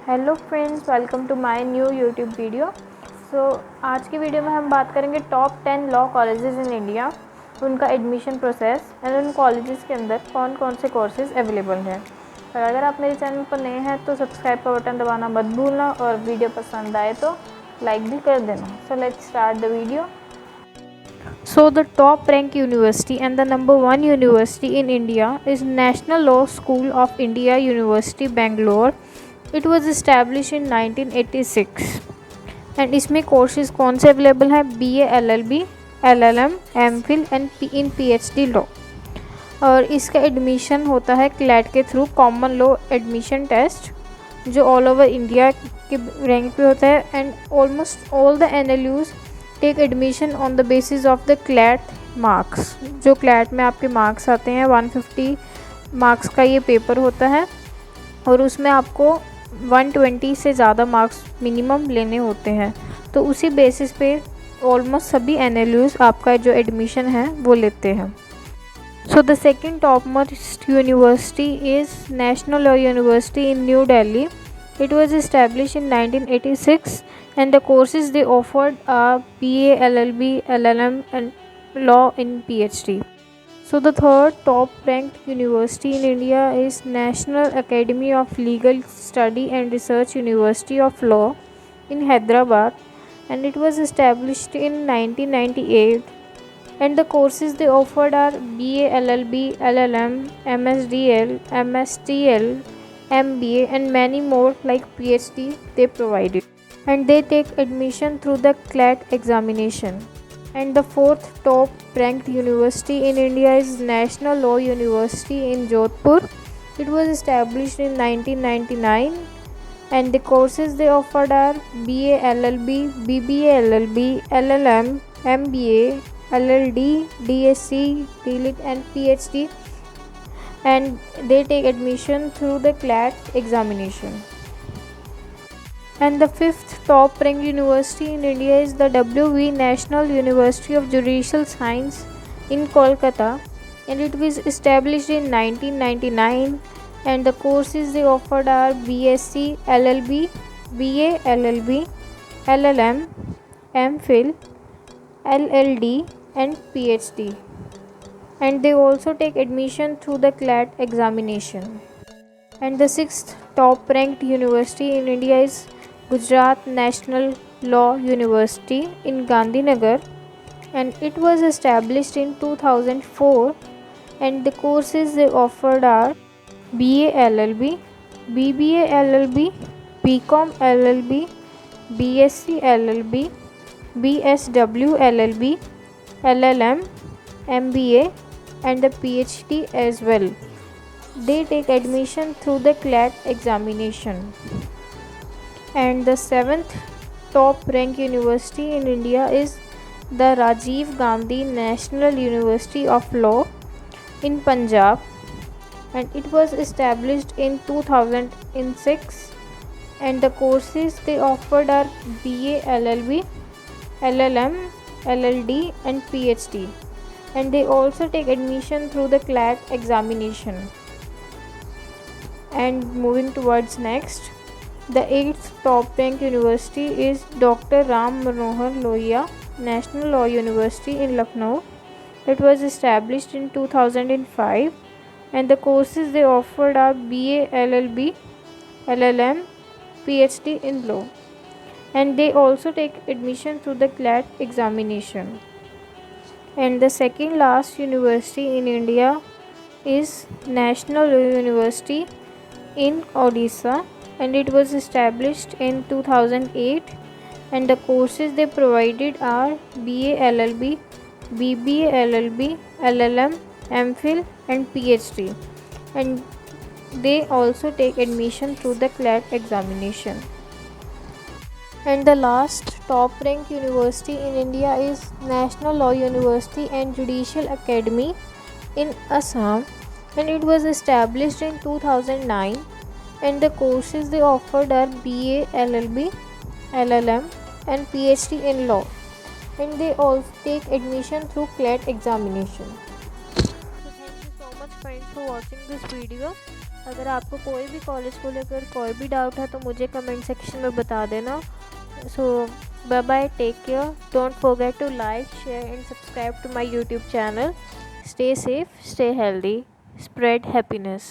Hello friends, welcome to my new YouTube video. आज की video में हम बात करेंगे top 10 law colleges in India, उनका एडमिशन प्रोसेस एंड उन कॉलेजेस के अंदर कौन कौन से कोर्सेज अवेलेबल हैं। और अगर आप मेरे चैनल पर नए हैं तो सब्सक्राइब का बटन दबाना मत भूलना और वीडियो पसंद आए तो लाइक भी कर देना। So let's start the video. So the top ranked university and the number one university in India is National Law School of India University Bangalore. It was established in 1986 and इसमें courses कौन से available हैं? BA LLB, LLM, MPhil and in PhD law. और इसका admission होता है CLAT के through, common law admission test, जो ऑल ओवर इंडिया के रैंक पे होता है। And almost all the NLUs take admission on the basis of the CLAT marks. जो क्लैट में आपके मार्क्स आते हैं 150 मार्क्स का ये पेपर होता है और उसमें आपको 120 से ज़्यादा मार्क्स मिनिमम लेने होते हैं। तो उसी बेसिस पे ऑलमोस्ट सभी NLUs आपका जो एडमिशन है वो लेते हैं। So the second top most university is national law university in new Delhi. It was established in 1986 and the courses they offered are BA, LLB, LLM and law in PhD. So the third top ranked university in India is National Academy of Legal Study and Research University of Law in Hyderabad, and it was established in 1998, and the courses they offered are BA, LLB, LLM, MSDL, MSTL, MBA and many more like PhD they provided, and they take admission through the CLAT examination. And the fourth top ranked university in India is National Law University in Jodhpur. It was established in 1999 and the courses they offered are BA LLB, BBA LLB, LLM, MBA, LLD, DSc, DLit and PhD, and they take admission through the CLAT examination. And the fifth top ranked university in India is the WV National University of Judicial Science in Kolkata, and it was established in 1999, and the courses they offered are BSc, LLB, BA, LLB, LLM, MPhil, LLD and PhD, and they also take admission through the CLAT examination. And the sixth top ranked university in India is Gujarat National Law University in Gandhinagar, and it was established in 2004, and the courses they offered are BA LLB, BBA LLB, BCom LLB, BSc LLB, BSW LLB, LLM, MBA and the PhD as well. They take admission through the CLAT examination. And the seventh top ranked university in India is the Rajiv Gandhi National University of Law in Punjab, and it was established in 2006, and the courses they offered are BA LLB, LLM, LLD and PhD, and they also take admission through the CLAT examination. And moving towards next, the eighth top ranked university is Dr. Ram Manohar Lohia National Law University in Lucknow. It was established in 2005, and the courses they offered are BA LLB, LLM, PhD in law, and they also take admission through the CLAT examination. And the second last university in India is National University in Odisha, and it was established in 2008, and the courses they provided are BA LLB, BBA LLB, LLM, MPhil and PhD, and they also take admission through the CLAT examination. And the last top ranked university in India is National Law University and Judicial Academy in Assam, and it was established in 2009, and the courses they offered are BA LLB, LLM and PhD in law, and they also take admission through CLAT examination. So thank you so much friends for watching this video. अगर आपको कोई भी college को लेकर कोई भी doubt है तो मुझे कमेंट सेक्शन में बता देना। So bye bye, take care, don't forget to like, share and subscribe to my YouTube channel. Stay safe, stay healthy, spread happiness.